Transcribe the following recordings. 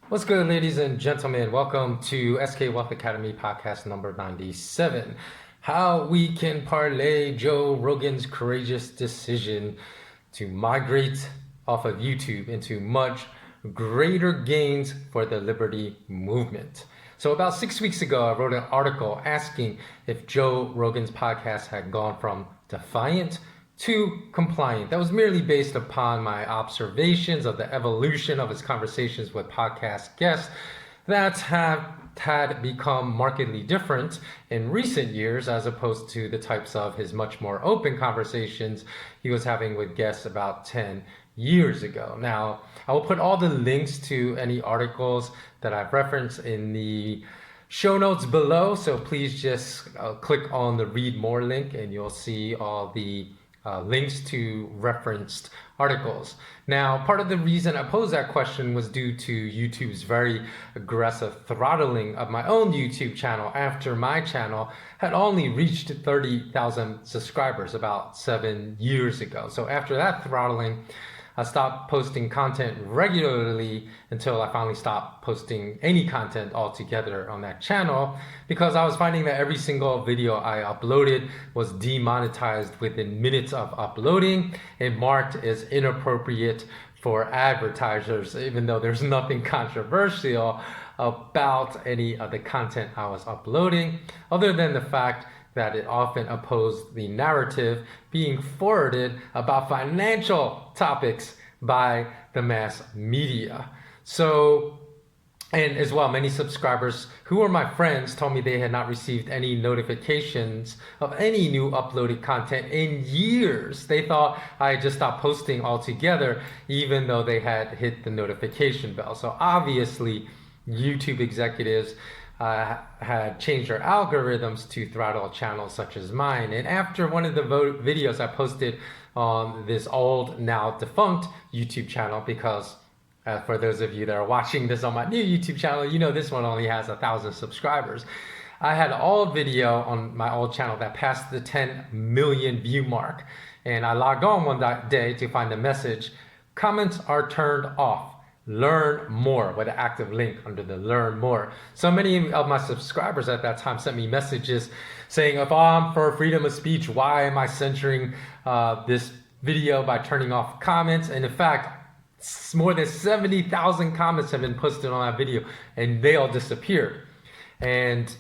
What's good, ladies and gentlemen? Welcome to SK Wealth Academy podcast number 97. How we can parlay Joe Rogan's courageous decision to migrate off of YouTube into much greater gains for the liberty movement. So about 6 weeks ago, I wrote an article asking if Joe Rogan's podcast had gone from Defiant to compliant. That was merely based upon my observations of the evolution of his conversations with podcast guests that have had become markedly different in recent years as opposed to the types of his much more open conversations he was having with guests about 10 years ago. Now, I will put all the links to any articles that I've referenced in the show notes below, so please just click on the read more link and you'll see all the links to referenced articles. Now, part of the reason I posed that question was due to YouTube's very aggressive throttling of my own YouTube channel after my channel had only reached 30,000 subscribers about 7 years ago. So after that throttling, I stopped posting content regularly until I finally stopped posting any content altogether on that channel, because I was finding that every single video I uploaded was demonetized within minutes of uploading and marked as inappropriate for advertisers, even though there's nothing controversial about any of the content I was uploading, other than the fact that it often opposed the narrative being forwarded about financial topics by the mass media. So, and as well, many subscribers who were my friends told me they had not received any notifications of any new uploaded content in years. They thought I had just stopped posting altogether, even though they had hit the notification bell. So obviously, YouTube executives had changed their algorithms to throttle channels such as mine. And after one of the videos I posted on this old, now defunct YouTube channel, because for those of you that are watching this on my new YouTube channel, you know this one only has 1,000 subscribers. I had an old video on my old channel that passed the 10 million view mark. And I logged on one day to find a message: comments are turned off. Learn more, with an active link under the learn more. So many of my subscribers at that time sent me messages saying, if I'm for freedom of speech, why am I censoring this video by turning off comments? And in fact, more than 70,000 comments have been posted on that video and they all disappeared. And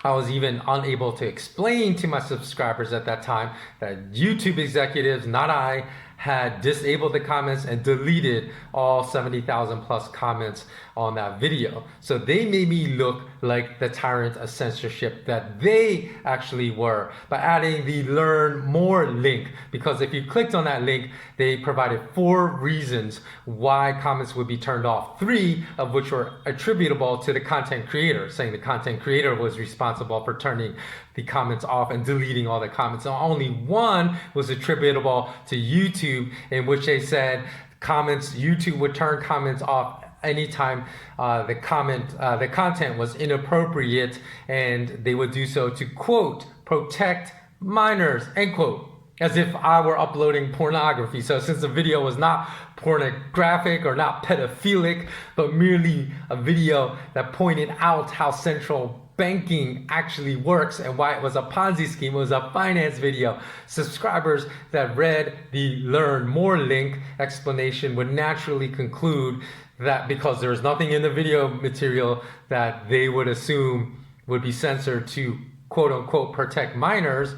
I was even unable to explain to my subscribers at that time that YouTube executives, not I, had disabled the comments and deleted all 70,000 plus comments on that video. So they made me look like the tyrant of censorship that they actually were by adding the learn more link. Because if you clicked on that link, they provided 4 reasons why comments would be turned off, 3 of which were attributable to the content creator, saying the content creator was responsible for turning the comments off and deleting all the comments. And only 1 was attributable to YouTube, in which they said YouTube would turn comments off anytime the content was inappropriate, and they would do so to, quote, protect minors, end quote, as if I were uploading pornography. So since the video was not pornographic or not pedophilic, but merely a video that pointed out how central banking actually works and why it was a Ponzi scheme, it was a finance video, subscribers that read the learn more link explanation would naturally conclude that because there's nothing in the video material that they would assume would be censored to, quote unquote, protect minors,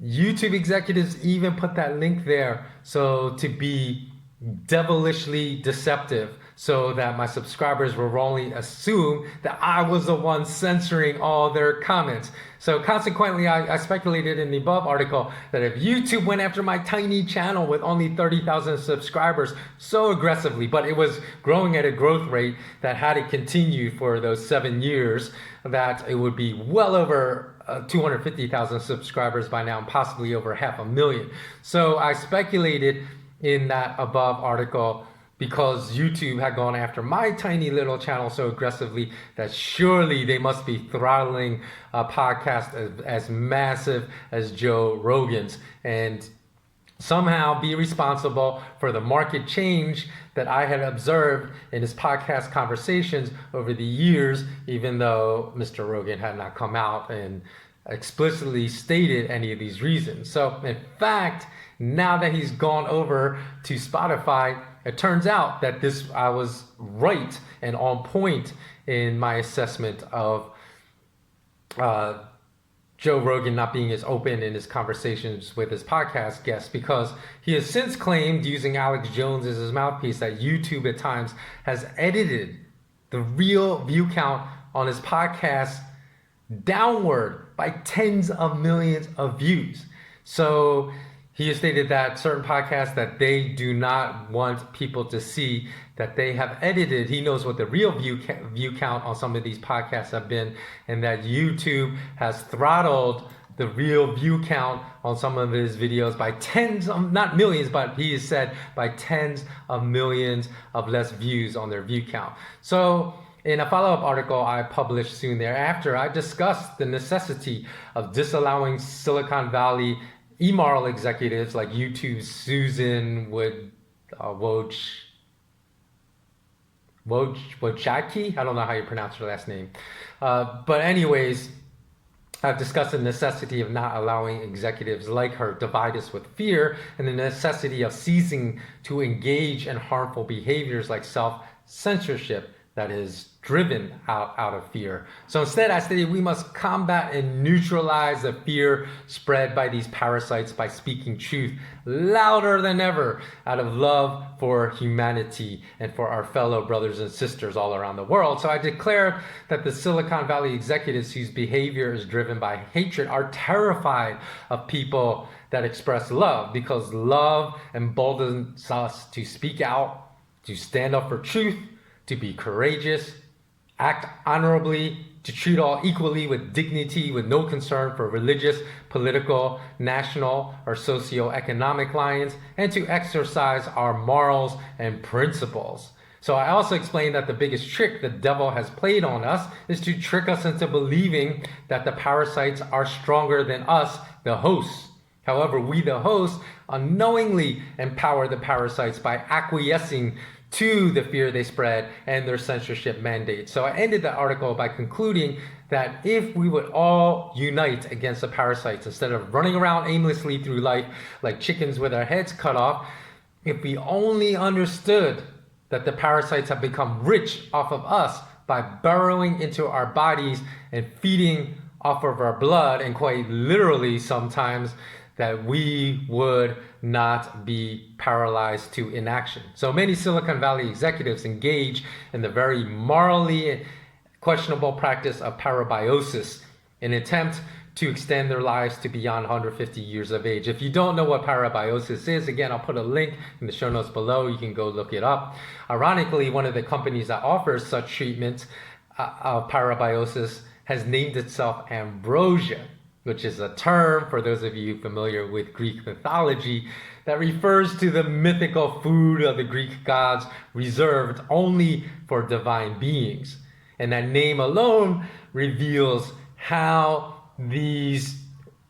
YouTube executives even put that link there so to be devilishly deceptive, so that my subscribers will only assume that I was the one censoring all their comments. So consequently, I speculated in the above article that if YouTube went after my tiny channel with only 30,000 subscribers so aggressively, but it was growing at a growth rate that had it continued for those 7 years, that it would be well over 250,000 subscribers by now, and possibly over 500,000. So I speculated in that above article, because YouTube had gone after my tiny little channel so aggressively, that surely they must be throttling a podcast as massive as Joe Rogan's. And somehow be responsible for the market change that I had observed in his podcast conversations over the years, even though Mr. Rogan had not come out and explicitly stated any of these reasons. So in fact, now that he's gone over to Spotify, it turns out that I was right and on point in my assessment of Joe Rogan not being as open in his conversations with his podcast guests, because he has since claimed, using Alex Jones as his mouthpiece, that YouTube at times has edited the real view count on his podcast downward by tens of millions of views. So he has stated that certain podcasts that they do not want people to see, that they have edited. He knows what the real view count on some of these podcasts have been, and that YouTube has throttled the real view count on some of his videos by tens of, not millions, but he has said by tens of millions of less views on their view count. So in a follow-up article I published soon thereafter, I discussed the necessity of disallowing Silicon Valley immoral executives like YouTube's Susan Wojcicki. I don't know how you pronounce her last name. But anyways, I've discussed the necessity of not allowing executives like her divide us with fear, and the necessity of ceasing to engage in harmful behaviors like self-censorship that is driven out of fear. So instead, I stated we must combat and neutralize the fear spread by these parasites by speaking truth louder than ever out of love for humanity and for our fellow brothers and sisters all around the world. So I declared that the Silicon Valley executives whose behavior is driven by hatred are terrified of people that express love, because love emboldens us to speak out, to stand up for truth, to be courageous, act honorably, to treat all equally with dignity, with no concern for religious, political, national, or socio-economic lines, and to exercise our morals and principles. So I also explained that the biggest trick the devil has played on us is to trick us into believing that the parasites are stronger than us, the hosts. However, we, the hosts, unknowingly empower the parasites by acquiescing to the fear they spread and their censorship mandates. So I ended the article by concluding that if we would all unite against the parasites instead of running around aimlessly through life like chickens with our heads cut off, if we only understood that the parasites have become rich off of us by burrowing into our bodies and feeding off of our blood, and quite literally sometimes, that we would not be paralyzed to inaction. So many Silicon Valley executives engage in the very morally questionable practice of parabiosis, an attempt to extend their lives to beyond 150 years of age. If you don't know what parabiosis is, again, I'll put a link in the show notes below. You can go look it up. Ironically, one of the companies that offers such treatment of parabiosis has named itself Ambrosia, which is a term, for those of you familiar with Greek mythology, that refers to the mythical food of the Greek gods reserved only for divine beings. And that name alone reveals how these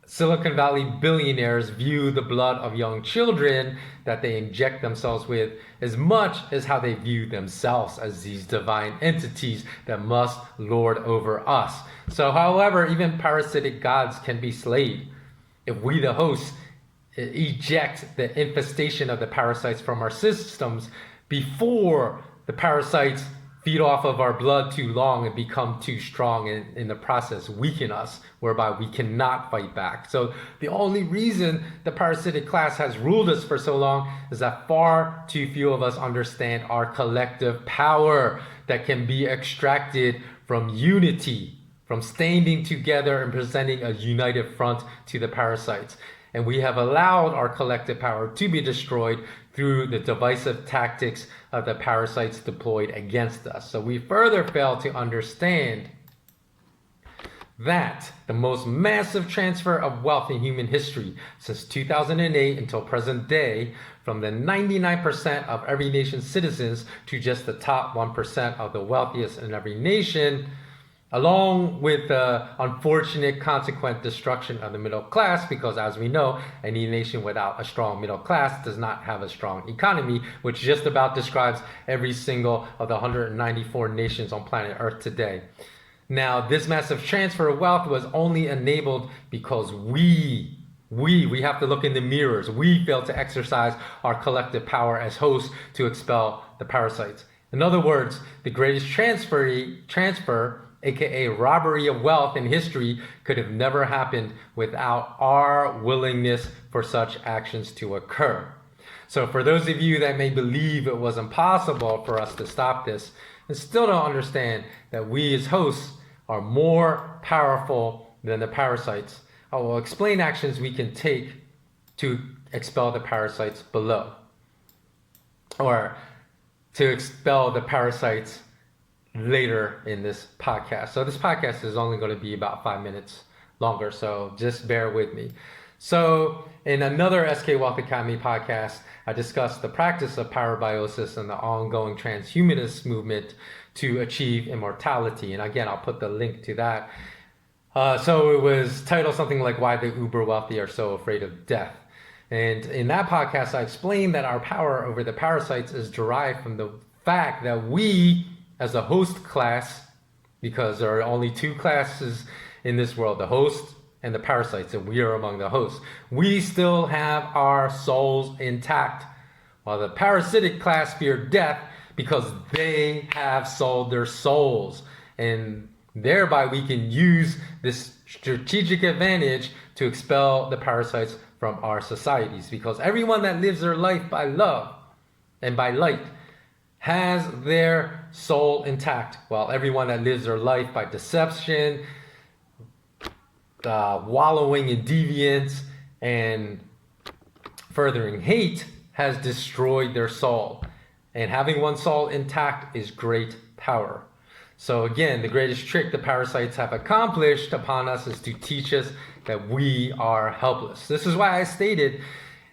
Silicon Valley billionaires view the blood of young children that they inject themselves with, as much as how they view themselves as these divine entities that must lord over us. So, however, even parasitic gods can be slayed. If we, the hosts, eject the infestation of the parasites from our systems before the parasites feed off of our blood too long and become too strong, and in the process weaken us, whereby we cannot fight back. So the only reason the parasitic class has ruled us for so long is that far too few of us understand our collective power that can be extracted from unity, from standing together and presenting a united front to the parasites. And we have allowed our collective power to be destroyed through the divisive tactics of the parasites deployed against us. So we further fail to understand that the most massive transfer of wealth in human history since 2008 until present day, from the 99% of every nation's citizens to just the top 1% of the wealthiest in every nation, along with the unfortunate consequent destruction of the middle class, because as we know, any nation without a strong middle class does not have a strong economy, which just about describes every single of the 194 nations on planet Earth today. Now, this massive transfer of wealth was only enabled because we have to look in the mirrors. We failed to exercise our collective power as hosts to expel the parasites. In other words, the greatest transfer, aka robbery of wealth in history, could have never happened without our willingness for such actions to occur. So for those of you that may believe it was impossible for us to stop this, and still don't understand that we as hosts are more powerful than the parasites, I will explain actions we can take to expel the parasites below, or to expel the parasites later in this podcast. So this podcast is only going to be about 5 minutes longer, so just bear with me. So in another SK Wealth Academy podcast, I discussed the practice of parabiosis and the ongoing transhumanist movement to achieve immortality. And again, I'll put the link to that. So it was titled something like Why the Uber Wealthy Are So Afraid of Death. And in that podcast, I explained that our power over the parasites is derived from the fact that we, as a host class, because there are only two classes in this world, the host and the parasites, and we are among the hosts, we still have our souls intact, while the parasitic class fear death because they have sold their souls, and thereby we can use this strategic advantage to expel the parasites from our societies, because everyone that lives their life by love and by light has their soul intact, while everyone that lives their life by deception, wallowing in deviance, and furthering hate has destroyed their soul. And having one's soul intact is great power. So again, the greatest trick the parasites have accomplished upon us is to teach us that we are helpless. This is why I stated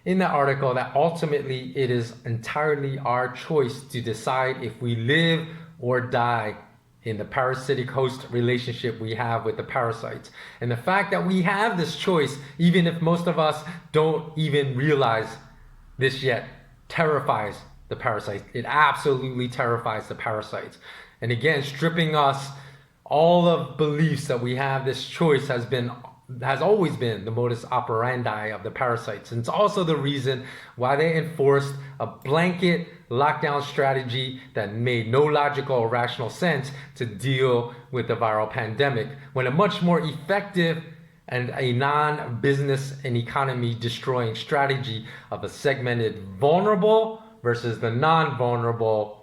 in the article that ultimately it is entirely our choice to decide if we live or die in the parasitic host relationship we have with the parasites. And the fact that we have this choice, even if most of us don't even realize this yet, terrifies the parasites. It absolutely terrifies the parasites. And again, stripping us all of beliefs that we have this choice has always been the modus operandi of the parasites. And it's also the reason why they enforced a blanket lockdown strategy that made no logical or rational sense to deal with the viral pandemic, when a much more effective and a non-business and economy destroying strategy of a segmented vulnerable versus the non-vulnerable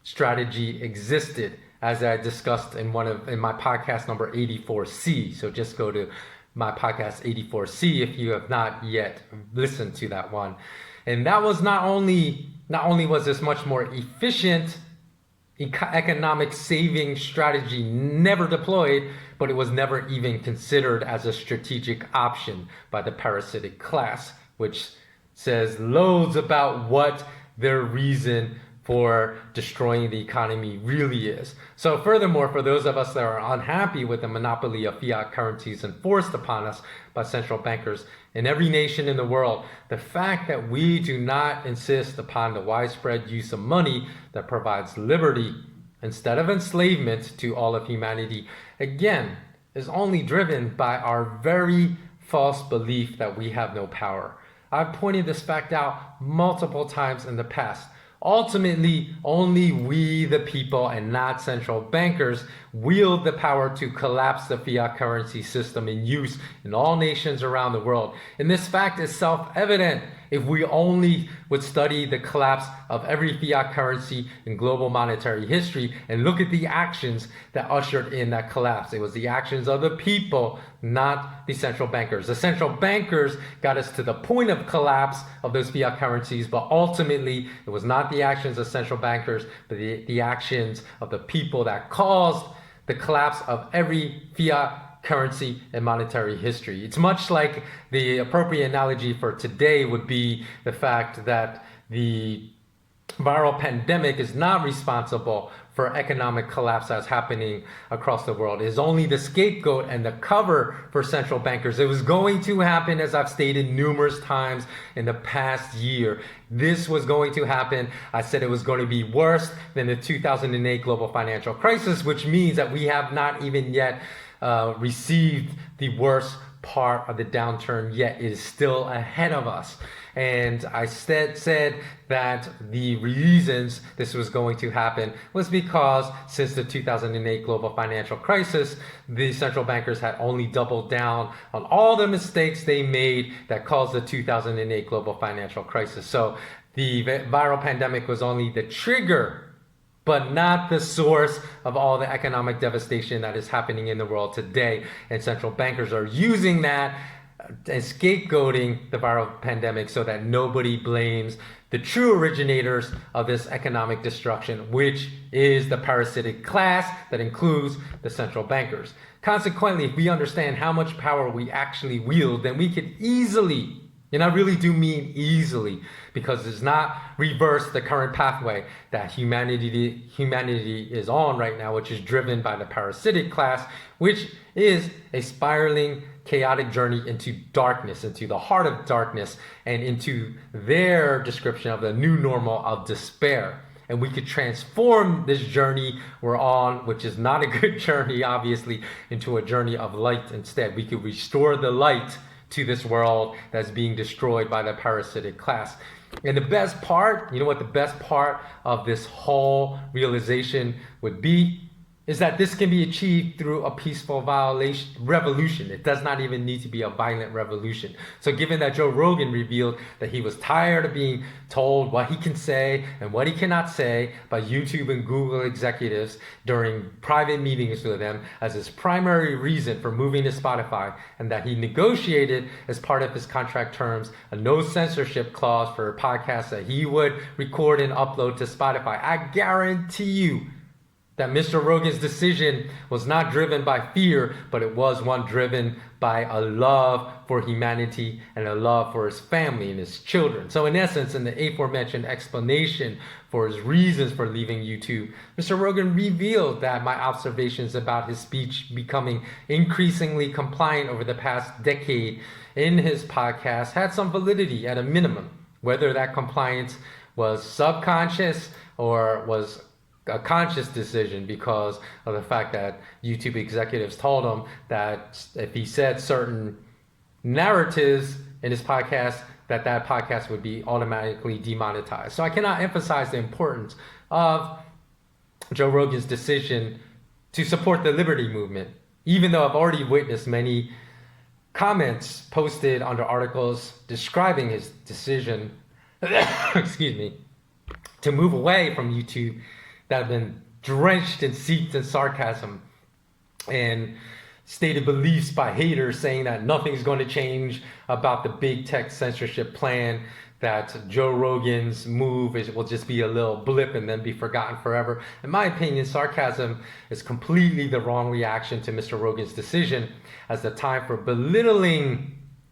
strategy existed, as I discussed in my podcast number 84C. So just go to my podcast 84C if you have not yet listened to that one. And that was not only was this much more efficient economic saving strategy never deployed, but it was never even considered as a strategic option by the parasitic class, which says loads about what their reason for destroying the economy really is. So furthermore, for those of us that are unhappy with the monopoly of fiat currencies enforced upon us by central bankers in every nation in the world, the fact that we do not insist upon the widespread use of money that provides liberty instead of enslavement to all of humanity, again, is only driven by our very false belief that we have no power. I've pointed this fact out multiple times in the past. Ultimately, only we, the people, and not central bankers, wield the power to collapse the fiat currency system in use in all nations around the world. And this fact is self-evident if we only would study the collapse of every fiat currency in global monetary history and look at the actions that ushered in that collapse. It was the actions of the people, not the central bankers. The central bankers got us to the point of collapse of those fiat currencies, but ultimately it was not the actions of central bankers, but the actions of the people that caused the collapse of every fiat currency in monetary history. It's much like the appropriate analogy for today would be the fact that the viral pandemic is not responsible for economic collapse that's happening across the world. It is only the scapegoat and the cover for central bankers. It was going to happen, as I've stated numerous times in the past year. This was going to happen. I said it was going to be worse than the 2008 global financial crisis, which means that we have not even yet received the worst part of the downturn yet. It is still ahead of us. And I said that the reasons this was going to happen was because since the 2008 global financial crisis, the central bankers had only doubled down on all the mistakes they made that caused the 2008 global financial crisis. So the viral pandemic was only the trigger, but not the source of all the economic devastation that is happening in the world today. And central bankers are using that and scapegoating the viral pandemic so that nobody blames the true originators of this economic destruction, which is the parasitic class that includes the central bankers. Consequently, if we understand how much power we actually wield, then we could easily, and I really do mean easily, because it's not reverse the current pathway that humanity is on right now, which is driven by the parasitic class, which is a spiraling, chaotic journey into darkness, into the heart of darkness, and into their description of the new normal of despair. And we could transform this journey we're on, which is not a good journey, obviously, into a journey of light instead. We could restore the light to this world that's being destroyed by the parasitic class. And the best part, you know what the best part of this whole realization would be? Is that this can be achieved through a peaceful revolution. It does not even need to be a violent revolution. So given that Joe Rogan revealed that he was tired of being told what he can say and what he cannot say by YouTube and Google executives during private meetings with them as his primary reason for moving to Spotify, and that he negotiated as part of his contract terms a no censorship clause for podcasts that he would record and upload to Spotify, I guarantee you that Mr. Rogan's decision was not driven by fear, but it was one driven by a love for humanity and a love for his family and his children. So in essence, in the aforementioned explanation for his reasons for leaving YouTube, Mr. Rogan revealed that my observations about his speech becoming increasingly compliant over the past decade in his podcast had some validity at a minimum. Whether that compliance was subconscious or was a conscious decision because of the fact that YouTube executives told him that if he said certain narratives in his podcast, that podcast would be automatically demonetized. So I cannot emphasize the importance of Joe Rogan's decision to support the liberty movement, even though I've already witnessed many comments posted under articles describing his decision excuse me, to move away from YouTube that have been drenched and seeped in sarcasm and stated beliefs by haters saying that nothing's going to change about the big tech censorship plan, that Joe Rogan's move will just be a little blip and then be forgotten forever. In my opinion, sarcasm is completely the wrong reaction to Mr. Rogan's decision, as the time for belittling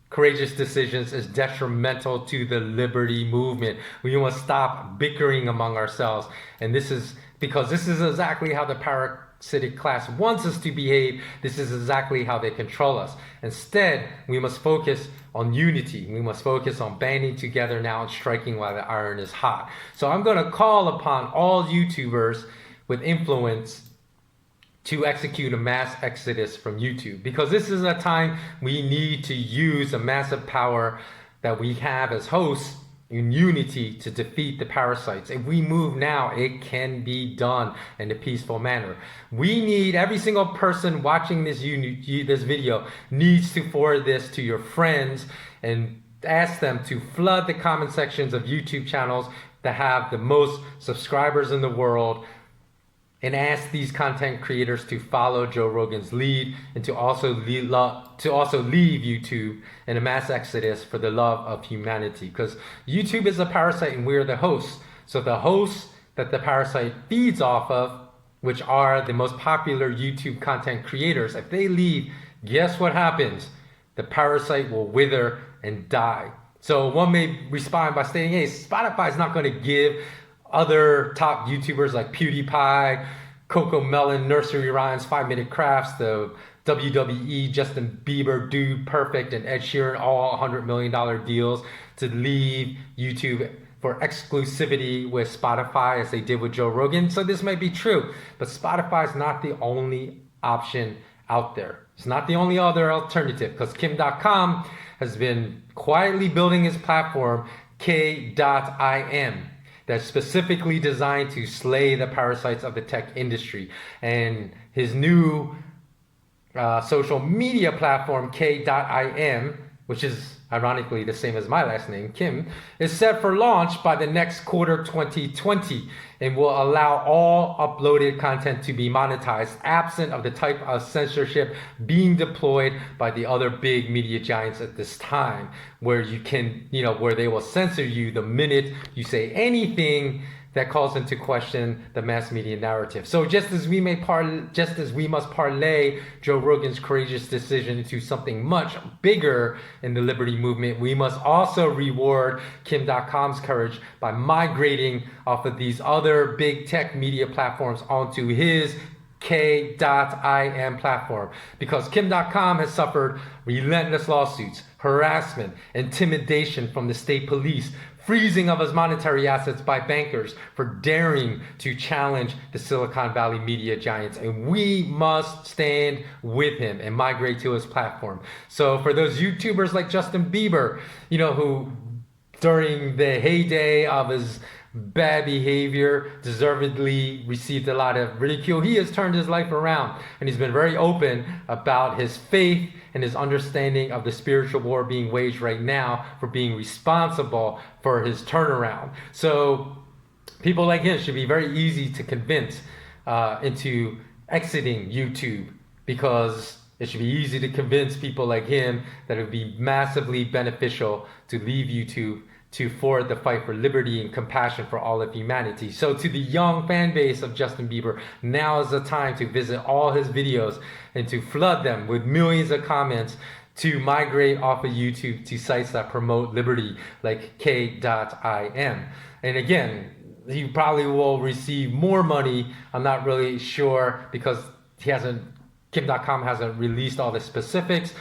courageous decisions is detrimental to the liberty movement. We must stop bickering among ourselves. And this is because this is exactly how the parasitic class wants us to behave. This is exactly how they control us. Instead, we must focus on unity. We must focus on banding together now and striking while the iron is hot. So I'm going to call upon all YouTubers with influence to execute a mass exodus from YouTube, because this is a time we need to use the massive power that we have as hosts in unity to defeat the parasites. If we move now, it can be done in a peaceful manner. We need every single person watching this video needs to forward this to your friends and ask them to flood the comment sections of YouTube channels that have the most subscribers in the world, and ask these content creators to follow Joe Rogan's lead and to also leave YouTube in a mass exodus for the love of humanity. Because YouTube is a parasite and we're the hosts. So the hosts that the parasite feeds off of, which are the most popular YouTube content creators, if they leave, guess what happens? The parasite will wither and die. So one may respond by stating, hey, Spotify is not going to give other top YouTubers like PewDiePie Coco Melon nursery rhymes, 5-minute crafts, the WWE, Justin Bieber, Dude Perfect, and Ed Sheeran, all $100 million deals to leave YouTube for exclusivity with Spotify as they did with Joe Rogan. So this might be true, but Spotify is not the only option out there. It's not the only other alternative, because k.im has been quietly building his platform, k.im, that's specifically designed to slay the parasites of the tech industry. And his new social media platform, k.im, which is ironically the same as my last name, Kim, is set for launch by the next quarter 2020 and will allow all uploaded content to be monetized, absent of the type of censorship being deployed by the other big media giants at this time, where you can, where they will censor you the minute you say anything that calls into question the mass media narrative. So just as we must parlay Joe Rogan's courageous decision into something much bigger in the liberty movement, we must also reward k.im's courage by migrating off of these other big tech media platforms onto his k.im platform, because k.com has suffered relentless lawsuits, harassment, intimidation from the state police, freezing of his monetary assets by bankers for daring to challenge the Silicon Valley media giants. And we must stand with him and migrate to his platform. So for those YouTubers like Justin Bieber, who during the heyday of his bad behavior deservedly received a lot of ridicule, he has turned his life around, and he's been very open about his faith and his understanding of the spiritual war being waged right now for being responsible for his turnaround. So people like him should be very easy to convince into exiting YouTube, because it should be easy to convince people like him that it would be massively beneficial to leave YouTube to forward the fight for liberty and compassion for all of humanity. So to the young fan base of Justin Bieber, now is the time to visit all his videos and to flood them with millions of comments to migrate off of YouTube to sites that promote liberty like k.im. And again, he probably will receive more money. I'm not really sure, because k.com hasn't released all the specifics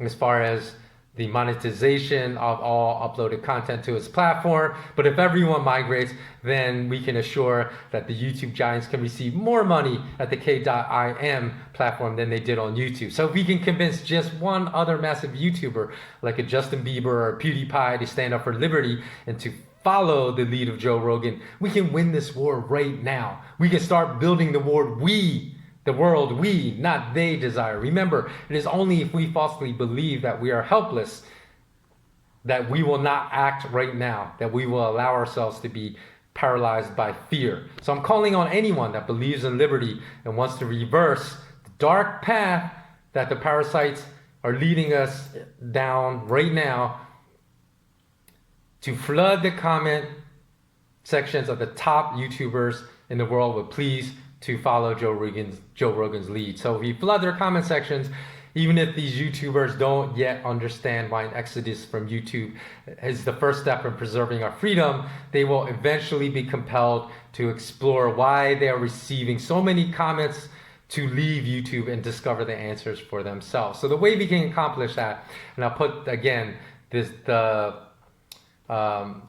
as far as the monetization of all uploaded content to his platform. But if everyone migrates, then we can assure that the YouTube giants can receive more money at the k.im platform than they did on YouTube. So if we can convince just one other massive YouTuber like a Justin Bieber or PewDiePie to stand up for liberty and to follow the lead of Joe Rogan, we can win this war right now. We can start building the world we, not they, desire. Remember, it is only if we falsely believe that we are helpless that we will not act right now, that we will allow ourselves to be paralyzed by fear. So I'm calling on anyone that believes in liberty and wants to reverse the dark path that the parasites are leading us down right now, to flood the comment sections of the top YouTubers in the world with pleas to follow Joe Rogan's lead. So if you flood their comment sections, even if these YouTubers don't yet understand why an exodus from YouTube is the first step in preserving our freedom, they will eventually be compelled to explore why they are receiving so many comments to leave YouTube and discover the answers for themselves. So the way we can accomplish that, and I'll put again the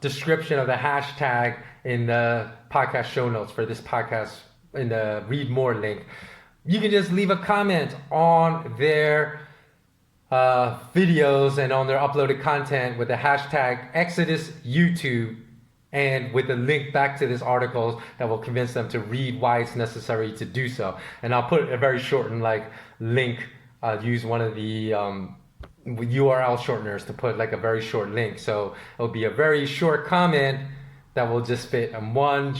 description of the hashtag in the podcast show notes for this podcast, in the read more link. You can just leave a comment on their videos and on their uploaded content with the hashtag Exodus YouTube, and with a link back to this article that will convince them to read why it's necessary to do so. And I'll put a very shortened link. Use one of the URL shorteners to put a very short link. So it'll be a very short comment that will just fit in one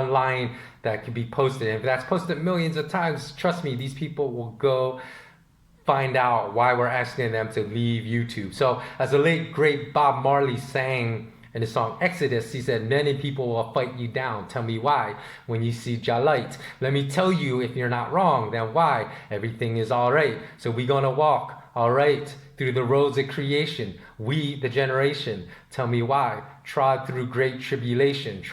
line that can be posted. And if that's posted millions of times, trust me, these people will go find out why we're asking them to leave YouTube. So as the late great Bob Marley sang in the song Exodus, he said, many people will fight you down. Tell me why when you see Jah light. Let me tell you, if you're not wrong, then why? Everything is all right. So we gonna walk all right through the roads of creation. We, the generation, tell me why. Trod through great tribulation.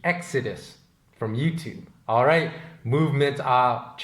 Exodus. from YouTube. All right, movement of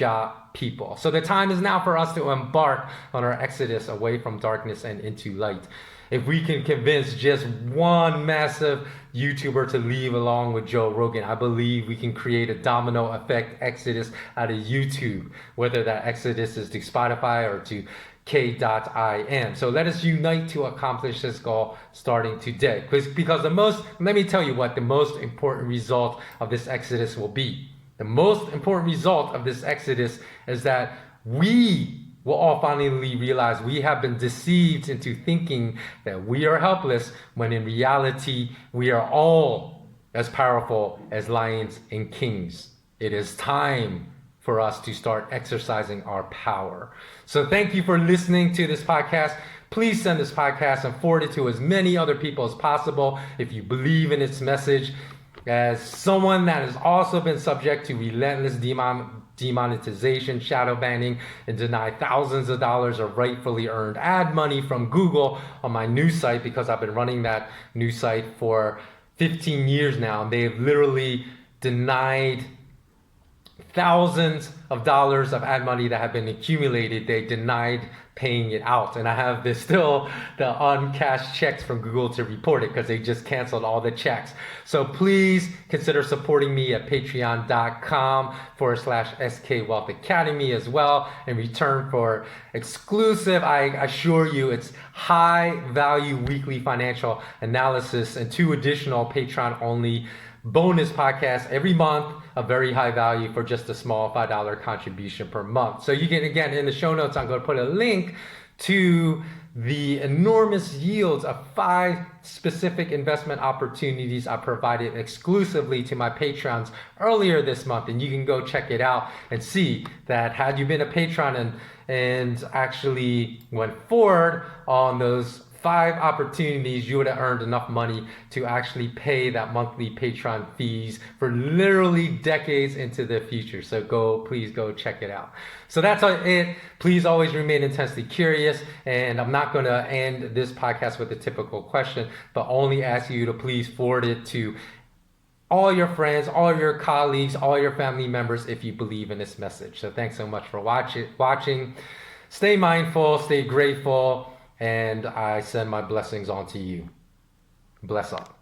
people. So the time is now for us to embark on our exodus away from darkness and into light. If we can convince just one massive YouTuber to leave along with Joe Rogan, I believe we can create a domino effect exodus out of YouTube, whether that exodus is to Spotify or to k.im. So let us unite to accomplish this goal starting today. Because let me tell you what the most important result of this exodus will be. The most important result of this exodus is that we will all finally realize we have been deceived into thinking that we are helpless, when in reality, we are all as powerful as lions and kings. It is time for us to start exercising our power. So thank you for listening to this podcast. Please send this podcast and forward it to as many other people as possible if you believe in its message. As someone that has also been subject to relentless demonetization, shadow banning, and denied thousands of dollars of rightfully earned ad money from Google on my news site, because I've been running that news site for 15 years now, and they've literally denied thousands of dollars of ad money that have been accumulated. They denied paying it out, and I have the uncashed checks from Google to report it, because they just canceled all the checks. So please consider supporting me at patreon.com/skwealthacademy as well, in return for exclusive, I assure you, it's high value weekly financial analysis and 2 additional Patreon only bonus podcasts every month of very high value for just a small $5 contribution per month. So you can, again, in the show notes, I'm going to put a link to the enormous yields of 5 specific investment opportunities I provided exclusively to my patrons earlier this month. And you can go check it out and see that had you been a patron and actually went forward on those 5 opportunities, you would have earned enough money to actually pay that monthly Patreon fees for literally decades into the future. So please go check it out. So that's it. Please always remain intensely curious. And I'm not going to end this podcast with a typical question, but only ask you to please forward it to all your friends, all your colleagues, all your family members if you believe in this message. So thanks so much for watching. Stay mindful, stay grateful, and I send my blessings on to you. Bless up.